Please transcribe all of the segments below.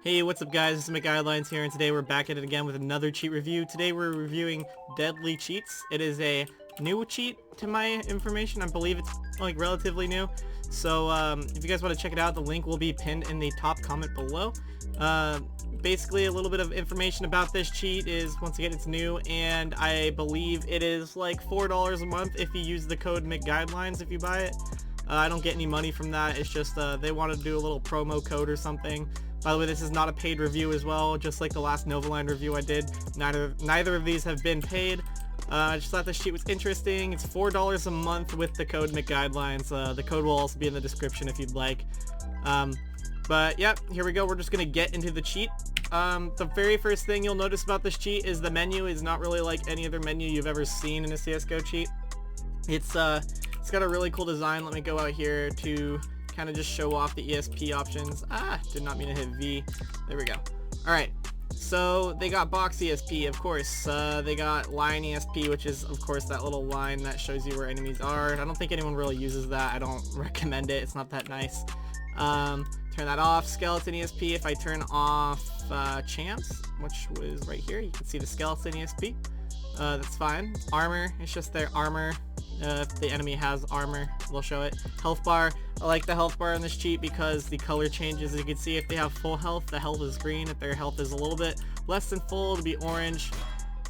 Hey, what's up guys, it's McGuidelines here, and today we're back at it again with another cheat review. Today we're reviewing DeadlyCheats. It is a new cheat to my information. I believe it's like relatively new. So if you guys want to check it out, the link will be pinned in the top comment below. Basically a little bit of information about this cheat is, once again, it's new, and I believe it is like $4 a month if you use the code McGuidelines if you buy it. I don't get any money from that. It's just they want to do a little promo code or something. By the way, this is not a paid review as well, just like the last Novaline review I did. Neither of these have been paid. I just thought this cheat was interesting. It's $4 a month with the code McGuidelines. The code will also be in the description if you'd like. But yep, here we go. We're just gonna get into the cheat. The very first thing you'll notice about this cheat is the menu is not really like any other menu you've ever seen in a CSGO cheat. It's got a really cool design. Let me go out here to kind of just show off the ESP options. Did not mean to hit V. There we go. Alright, so they got box ESP, of course. They got line ESP, which is of course that little line that shows you where enemies are. I don't think anyone really uses that. I don't recommend it. It's not that nice. Turn that off. Skeleton ESP. If I turn off champs, which was right here, you can see the skeleton ESP. That's fine. Armor, it's just their armor. If the enemy has armor, they'll show it. Health bar, I like the health bar in this cheat because the color changes. You can see if they have full health, the health is green. If their health is a little bit less than full, it'll be orange.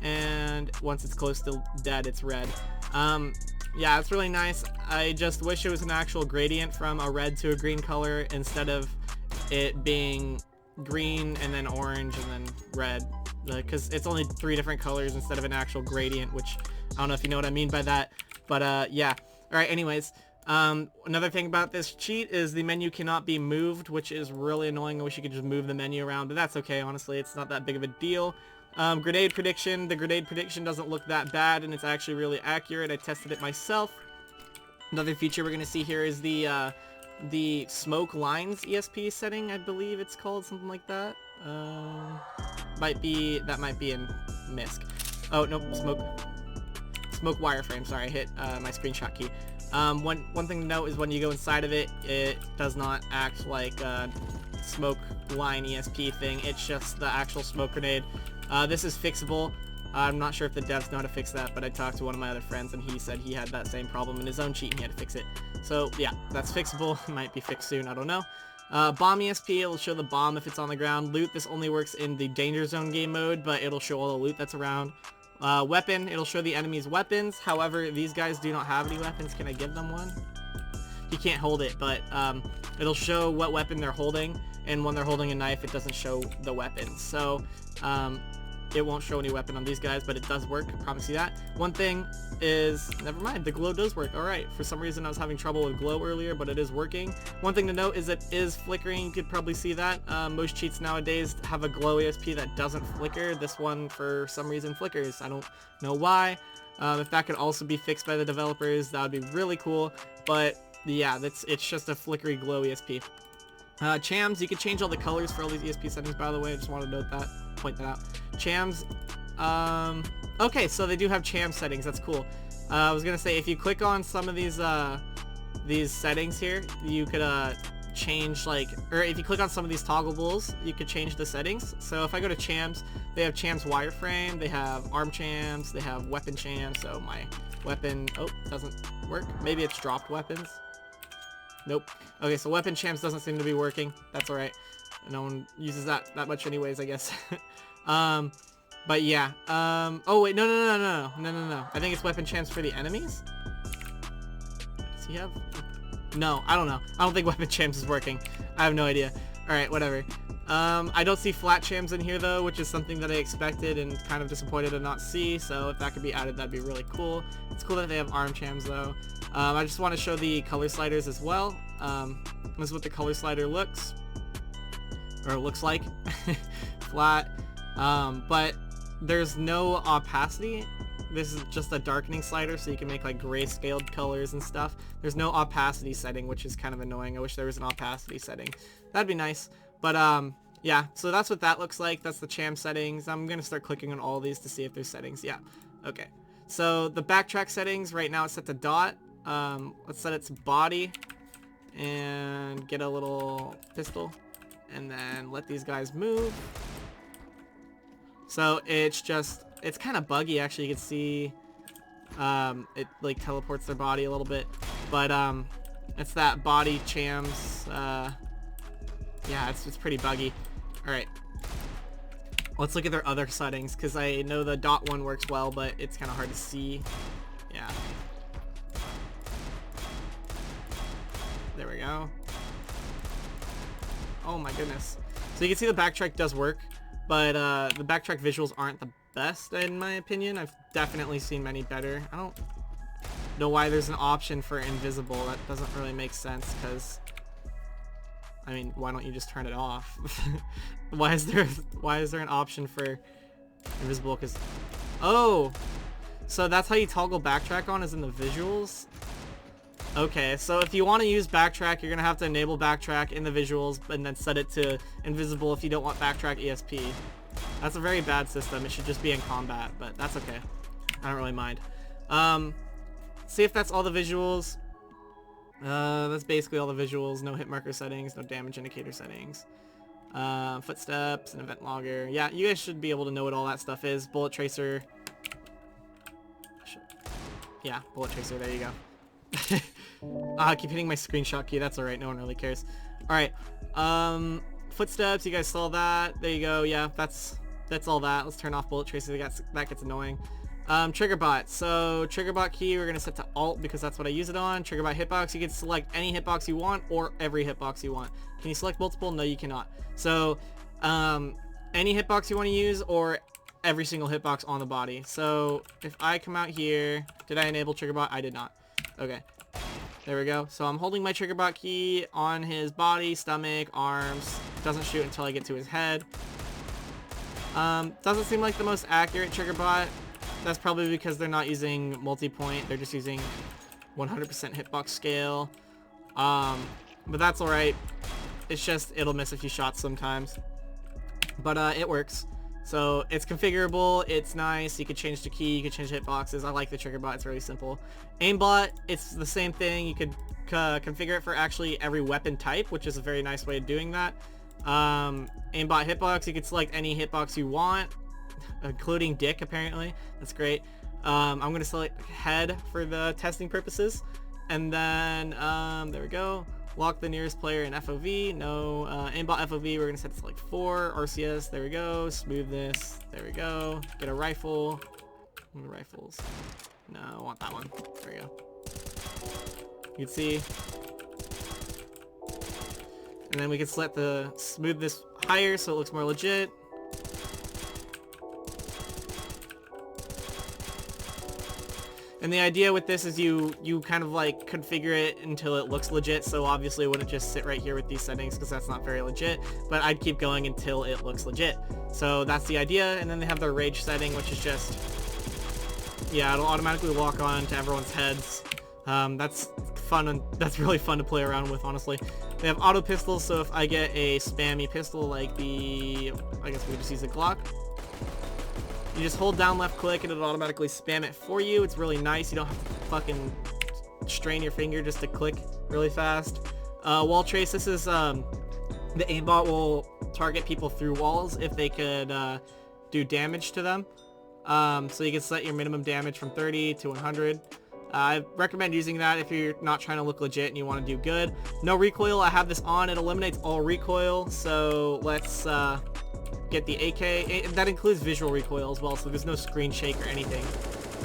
And once it's close to dead, it's red. Yeah, it's really nice. I just wish it was an actual gradient from a red to a green color instead of it being green and then orange and then red. Because it's only 3 different colors instead of an actual gradient, which I don't know if you know what I mean by that. But yeah. Alright, anyways. Another thing about this cheat is the menu cannot be moved, which is really annoying. I wish you could just move the menu around, but that's okay, honestly. It's not that big of a deal. Grenade prediction. The grenade prediction doesn't look that bad, and it's actually really accurate. I tested it myself. Another feature we're going to see here is the smoke lines ESP setting, I believe it's called, something like that. That might be in MISC. Oh, nope, smoke wireframe. Sorry, I hit my screenshot key. One thing to note is when you go inside of it, it does not act like a smoke line ESP thing. It's just the actual smoke grenade. This is fixable. I'm not sure if the devs know how to fix that, but I talked to one of my other friends and he said he had that same problem in his own cheat and he had to fix it. So yeah, that's fixable. It might be fixed soon, I don't know. Bomb ESP, it'll show the bomb if it's on the ground. Loot, this only works in the danger zone game mode, but it'll show all the loot that's around. Weapon, it'll show the enemy's weapons. However, these guys do not have any weapons. Can I give them one? You can't hold it, but it'll show what weapon they're holding, and when they're holding a knife, it doesn't show the weapon. So it won't show any weapon on these guys, but it does work, I promise you that. One thing is, never mind, the glow does work. Alright, for some reason I was having trouble with glow earlier, but it is working. One thing to note is it is flickering. You could probably see that. Most cheats nowadays have a glow ESP that doesn't flicker. This one, for some reason, flickers. I don't know why. If that could also be fixed by the developers, that would be really cool. But yeah, it's just a flickery glow ESP. Chams, you can change all the colors for all these ESP settings, by the way. I just want to note that, point that out. Chams, okay, so they do have cham settings. That's cool. I was gonna say, if you click on some of these settings here, you could change, like, or if you click on some of these toggleables, you could change the settings. So if I go to chams, they have chams wireframe, they have arm chams, they have weapon chams. So my weapon, doesn't work. Maybe it's dropped weapons. Nope. Okay, so weapon champs doesn't seem to be working. That's alright. No one uses that much anyways, I guess. But yeah. Oh wait, no. I think it's weapon champs for the enemies. Does he have? No, I don't know. I don't think weapon champs is working. I have no idea. Alright, whatever. I don't see flat chams in here though, which is something that I expected and kind of disappointed to not see. So if that could be added, that'd be really cool. It's cool that they have arm chams though. I just want to show the color sliders as well. This is what the color slider looks like. Flat. But there's no opacity. This is just a darkening slider, so you can make like gray scaled colors and stuff. There's no opacity setting, which is kind of annoying. I wish there was an opacity setting. That'd be nice. But yeah, so that's what that looks like. That's the cham settings. I'm gonna start clicking on all these to see if there's settings. Yeah, okay. So the backtrack settings, right now it's set to dot. Let's set it to body and get a little pistol. and then let these guys move. So it's kind of buggy actually. You can see it like teleports their body a little bit, but it's that body chams. Yeah, it's pretty buggy. All right, let's look at their other settings, because I know the dot one works well, but it's kind of hard to see. Yeah, there we go. Oh my goodness. So you can see the backtrack does work, but the backtrack visuals aren't the best in my opinion. I've definitely seen many better. I don't know why there's an option for invisible. That doesn't really make sense, because I mean, why don't you just turn it off? why is there an option for invisible? Because oh, so that's how you toggle backtrack on, is in the visuals. Okay, so if you want to use backtrack, you're gonna have to enable backtrack in the visuals and then set it to invisible if you don't want backtrack ESP. That's a very bad system. It should just be in combat, but that's okay. I don't really mind. See if that's all the visuals. That's basically all the visuals. No hit marker settings, no damage indicator settings. Footsteps, and event logger. Yeah, you guys should be able to know what all that stuff is. Bullet tracer. Yeah, bullet tracer, there you go. I keep hitting my screenshot key. That's alright, no one really cares. Alright, footsteps, you guys saw that. There you go. Yeah, that's all that. Let's turn off bullet tracer. That gets annoying. Trigger bot. So trigger bot key we're gonna set to alt, because that's what I use it on. Trigger bot hitbox, you can select any hitbox you want or every hitbox you want. Can you select multiple? No, you cannot. So any hitbox you want to use or every single hitbox on the body. So if I come out here, did I enable trigger bot? I did not. Okay, there we go. So I'm holding my trigger bot key on his body, stomach, arms. It doesn't shoot until I get to his head. Doesn't seem like the most accurate trigger bot. That's probably because they're not using multi-point. They're just using 100% hitbox scale. But that's alright. It's just, it'll miss a few shots sometimes. But it works. So it's configurable, it's nice, you can change the key, you can change hitboxes. I like the trigger bot, it's really simple. Aimbot, it's the same thing. You could configure it for actually every weapon type, which is a very nice way of doing that. Aimbot hitbox, you can select any hitbox you want, including dick apparently. That's great. I'm going to select head for the testing purposes. And then, there we go. Lock the nearest player in FOV. No, aimbot FOV, we're going to set it to like 4. RCS, there we go. Smoothness, there we go. Get a rifle. Rifles. No, I want that one. There we go. You can see. And then we can select the smoothness higher so it looks more legit. And the idea with this is you kind of like configure it until it looks legit, so obviously it wouldn't just sit right here with these settings because that's not very legit, but I'd keep going until it looks legit. So that's the idea. And then they have their rage setting, which is just, yeah, it'll automatically lock on to everyone's heads. That's fun, and that's really fun to play around with, honestly. They have auto pistols, so if I get a spammy pistol like the, I guess we just use the Glock. You just hold down left click and it'll automatically spam it for you. It's really nice. You don't have to fucking strain your finger just to click really fast. Wall trace, this is, the aimbot will target people through walls if they could do damage to them. So you can set your minimum damage from 30 to 100. I recommend using that if you're not trying to look legit and you want to do good. No recoil, I have this on. It eliminates all recoil. So let's get the AK. That includes visual recoil as well, so there's no screen shake or anything.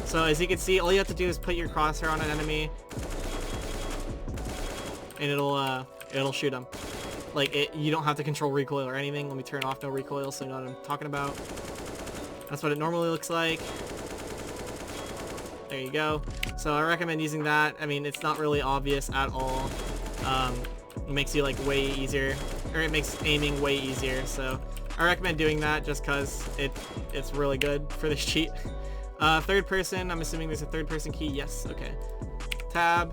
So as you can see, all you have to do is put your crosshair on an enemy and it'll shoot them. Like, you don't have to control recoil or anything. Let me turn off no recoil so you know what I'm talking about. That's what it normally looks like. There you go. So I recommend using that. I mean, it's not really obvious at all. It makes you like way easier, or it makes aiming way easier. So I recommend doing that just because it's really good for this cheat. Third person, I'm assuming there's a third person key. Yes, okay. Tab.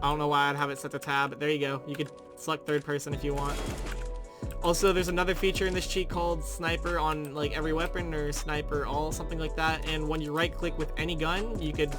I don't know why I'd have it set to tab, but there you go. You could select third person if you want. Also, there's another feature in this cheat called sniper on like every weapon, or sniper all, something like that. And when you right click with any gun, you could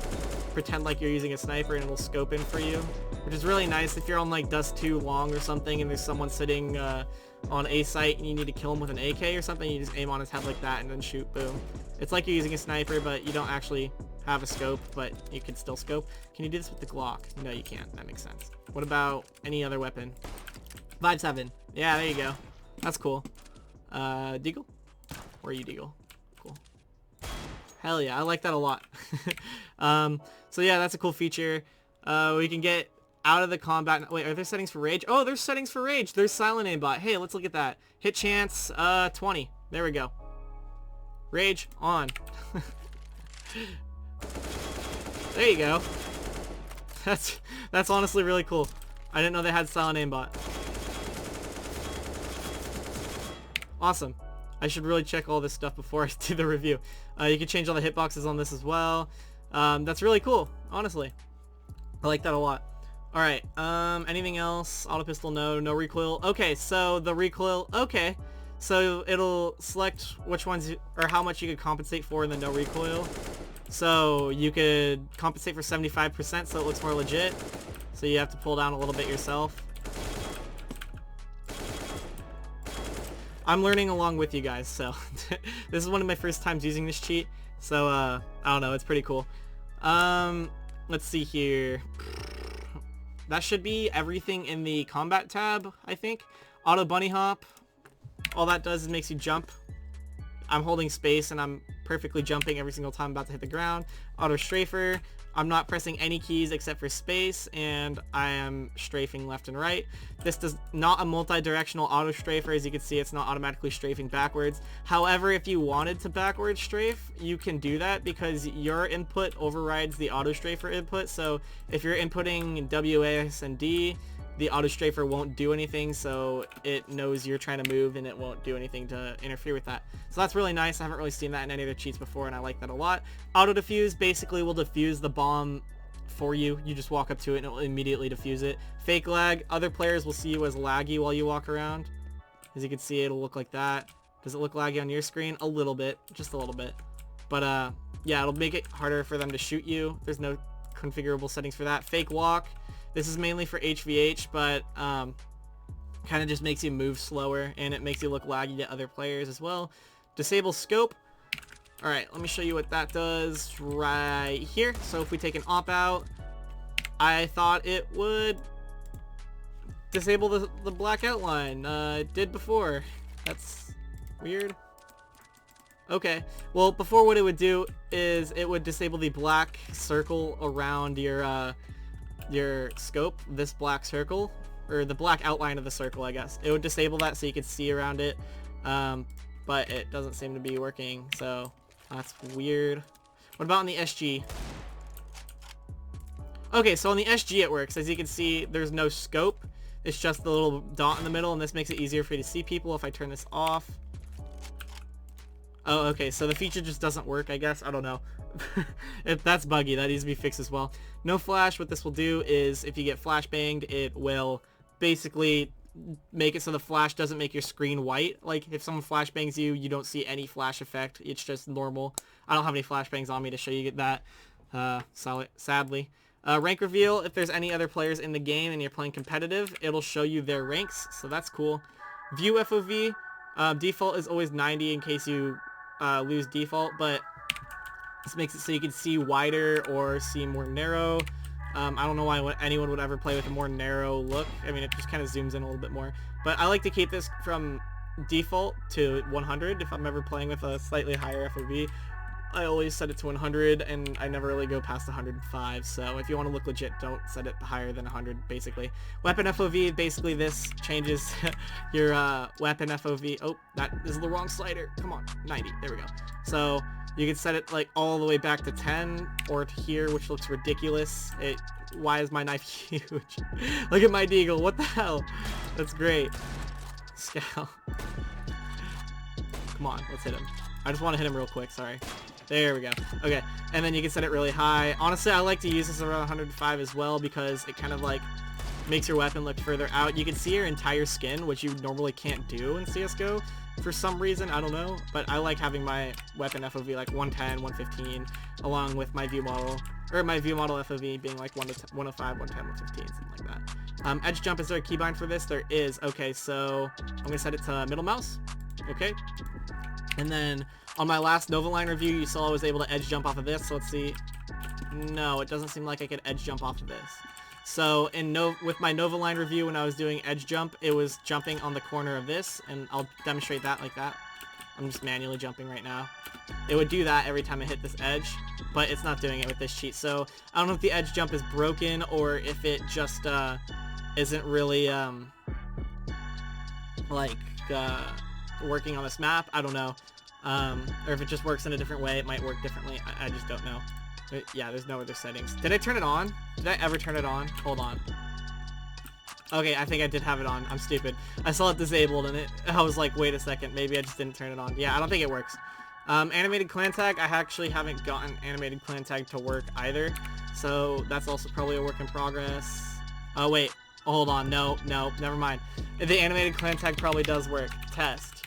pretend like you're using a sniper and it'll scope in for you, which is really nice if you're on like Dust 2 Long or something and there's someone sitting on a site and you need to kill him with an AK or something. You just aim on his head like that and then shoot. Boom. It's like you're using a sniper, but you don't actually have a scope, but you can still scope. Can you do this with the Glock? No, you can't. That makes sense. What about any other weapon? 5.7. Yeah, there you go. That's cool. Deagle? Where are you, Deagle? Cool. Hell yeah, I like that a lot. So yeah, that's a cool feature. We can get out of the combat. Wait, are there settings for rage? Oh, there's settings for rage. There's silent aimbot. Hey, let's look at that. Hit chance, 20. There we go. Rage on. There you go. That's honestly really cool. I didn't know they had silent aimbot. Awesome. I should really check all this stuff before I do the review. You can change all the hitboxes on this as well. That's really cool, honestly. I like that a lot. Alright, anything else? Auto pistol, no. No recoil. Okay, so the recoil, okay. So it'll select which ones, or how much you could compensate for in the no recoil. So you could compensate for 75% so it looks more legit. So you have to pull down a little bit yourself. I'm learning along with you guys, so this is one of my first times using this cheat. So I don't know, it's pretty cool. Let's see here. That should be everything in the combat tab, I think. Auto bunny hop. All that does is makes you jump. I'm holding space and I'm perfectly jumping every single time I'm about to hit the ground. Auto Strafe Er. I'm not pressing any keys except for space, and I am strafing left and right. This does not a multi-directional auto strafer. As you can see, it's not automatically strafing backwards. However, if you wanted to backwards strafe, you can do that because your input overrides the auto strafer input. So if you're inputting WAS and D, the auto strafer won't do anything, so it knows you're trying to move and it won't do anything to interfere with that. So that's really nice. I haven't really seen that in any other cheats before, and I like that a lot. Auto defuse basically will defuse the bomb for you. You just walk up to it and it will immediately defuse it. Fake lag, other players will see you as laggy while you walk around. As you can see, it'll look like that. Does it look laggy on your screen? A little bit, just a little bit. But yeah, it'll make it harder for them to shoot you. There's no configurable settings for that. Fake walk. This is mainly for HVH, but kind of just makes you move slower, and it makes you look laggy to other players as well. Disable scope. Alright, let me show you what that does right here. So if we take an op out, I thought it would disable the black outline. It did before. That's weird. Okay, well, before what it would do is it would disable the black circle around your scope, this black circle, or the black outline of the circle, I guess. It would disable that so you could see around it, but it doesn't seem to be working, so that's weird. What about on the SG? Okay, so on the SG it works. As you can see, there's no scope. It's just the little dot in the middle, and this makes it easier for you to see people if I turn this off. Oh, okay, so the feature just doesn't work, I guess. I don't know. If that's buggy, that needs to be fixed as well. No flash. What this will do is if you get flash banged, it will basically make it so the flash doesn't make your screen white. Like if someone flash bangs you, you don't see any flash effect. It's just normal. I don't have any flash bangs on me to show you that, sadly. Rank reveal. If there's any other players in the game and you're playing competitive, it'll show you their ranks, so that's cool. View FOV. Default is always 90 in case you lose default, but this makes it so you can see wider or see more narrow. I don't know why anyone would ever play with a more narrow look. I mean, it just kind of zooms in a little bit more. But I like to keep this from default to 100 if I'm ever playing with a slightly higher FOV. I always set it to 100, and I never really go past 105, so if you want to look legit, don't set it higher than 100, basically. Weapon FOV, basically this changes your weapon FOV. Oh, that is the wrong slider. Come on, 90, there we go. So you can set it like all the way back to 10, or to here, which looks ridiculous. Why is my knife huge? Look at my deagle, what the hell? That's great. Scowl. Come on, let's hit him. I just want to hit him real quick, sorry. There we go. Okay, and then you can set it really high. Honestly, I like to use this around 105 as well because it kind of like makes your weapon look further out. You can see your entire skin, which you normally can't do in CSGO for some reason, I don't know, but I like having my weapon FOV like 110, 115, along with my view model, or my view model FOV being like 105, 110, 115, something like that. Edge jump, is there a keybind for this? There is. Okay, so I'm gonna set it to middle mouse. Okay, and then on my last Nova line review, you saw I was able to edge jump off of this, so let's see. No, it doesn't seem like I could edge jump off of this. So with my Nova line review, when I was doing edge jump, it was jumping on the corner of this, and I'll demonstrate that like that. I'm just manually jumping right now. It would do that every time I hit this edge, but it's not doing it with this cheat. So I don't know if the edge jump is broken or if it just isn't really working on this map. I don't know. Or if it just works in a different way, it might work differently. I just don't know. But yeah, there's no other settings. Did I turn it on? Did I ever turn it on? Hold on. Okay, I think I did have it on. I'm stupid. I saw it disabled and I was like, wait a second, maybe I just didn't turn it on. Yeah, I don't think it works. Animated clan tag, I actually haven't gotten animated clan tag to work either. So that's also probably a work in progress. Oh, wait. Hold on. No, never mind. The animated clan tag probably does work. Test.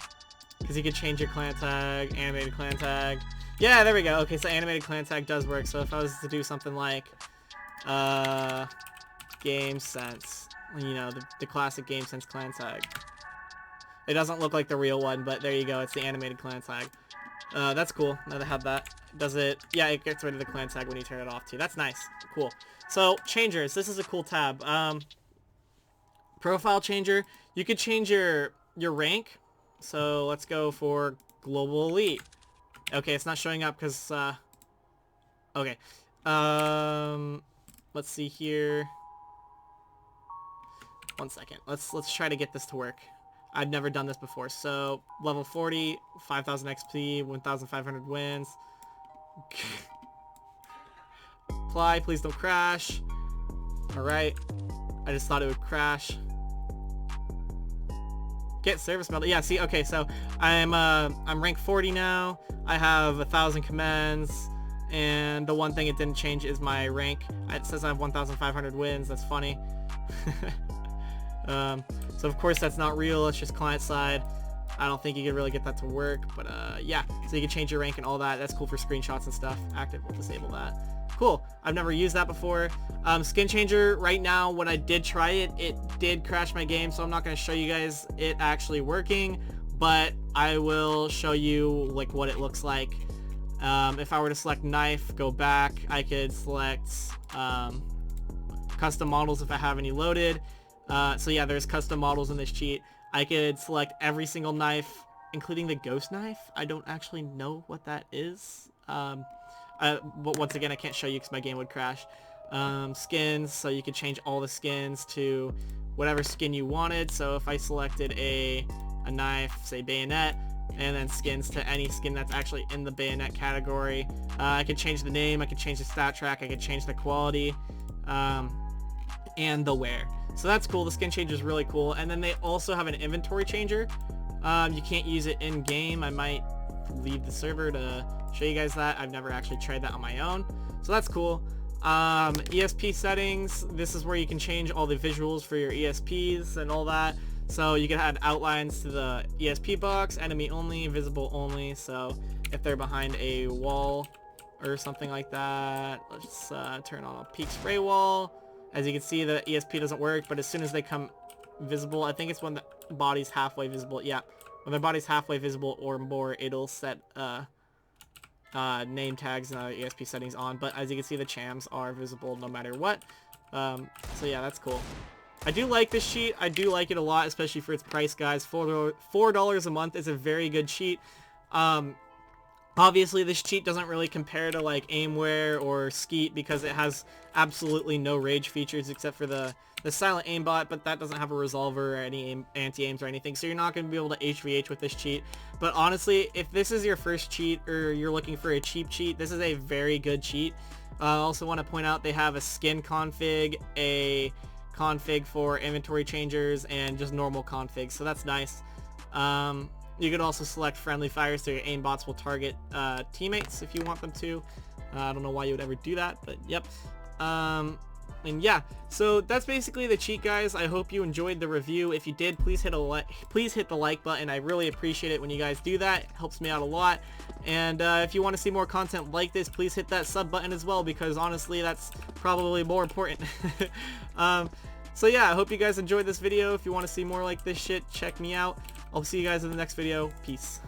Because you could change your clan tag, animated clan tag. Yeah, there we go. Okay, so animated clan tag does work. So if I was to do something like game sense, you know, the classic game sense clan tag. It doesn't look like the real one, but there you go. It's the animated clan tag. That's cool. Now they have that. Does it? Yeah, it gets rid of the clan tag when you turn it off too. That's nice. Cool. So changers. This is a cool tab. Profile changer. You could change your rank. So let's go for global elite. Okay, it's not showing up because okay. Let's see here. One second. Let's try to get this to work. I've never done this before. So level 40, 5,000 XP, 1,500 wins. Apply. Please don't crash. All right. I just thought it would crash. Get service medal. Yeah, see, okay, so I'm rank 40 now. I have 1,000 commands, and the one thing it didn't change is my rank. It says I have 1,500 wins. That's funny. So of course that's not real. It's just client side. I don't think you can really get that to work, but yeah. So you can change your rank and all that. That's cool for screenshots and stuff. Active, we'll disable that. Cool. I've never used that before. Skin changer, right now, when I did try it, it did crash my game, so I'm not going to show you guys it actually working, but I will show you like what it looks like. If I were to select knife, go back, I could select custom models if I have any loaded. So yeah, there's custom models in this cheat. I could select every single knife, including the ghost knife. I don't actually know what that is. But once again, I can't show you because my game would crash. Skins, so you could change all the skins to whatever skin you wanted. So if I selected a knife, say bayonet, and then skins to any skin that's actually in the bayonet category, I could change the name, I could change the stat track, I could change the quality, and the wear. So that's cool. The skin changer is really cool. And then they also have an inventory changer. You can't use it in game. I might leave the server to show you guys that. I've never actually tried that on my own, so that's cool. ESP settings, this is where you can change all the visuals for your ESPs and all that. So you can add outlines to the ESP box, enemy only, visible only. So if they're behind a wall or something like that, let's turn on a peak spray wall. As you can see, the ESP doesn't work, but as soon as they come visible, I think it's when the body's halfway visible. Yeah, when the body's halfway visible or more, it'll set name tags and other ESP settings on. But as you can see, the chams are visible no matter what. So yeah, that's cool. I do like this cheat. I do like it a lot, especially for its price, guys. $4 a month is a very good cheat. Obviously, this cheat doesn't really compare to like Aimware or Skeet because it has absolutely no rage features except for the silent aimbot, but that doesn't have a resolver or any anti-aims or anything, so you're not going to be able to HVH with this cheat. But honestly, if this is your first cheat or you're looking for a cheap cheat, this is a very good cheat. I also want to point out they have a skin config, a config for inventory changers, and just normal configs, so that's nice. You could also select friendly fire so your aimbots will target teammates if you want them to. I don't know why you would ever do that, but yep. And yeah, so that's basically the cheat, guys. I hope you enjoyed the review. If you did, please hit the like button. I really appreciate it when you guys do that. It helps me out a lot. And if you want to see more content like this, please hit that sub button as well, because honestly, that's probably more important. So yeah, I hope you guys enjoyed this video. If you want to see more like this shit, check me out. I'll see you guys in the next video. Peace.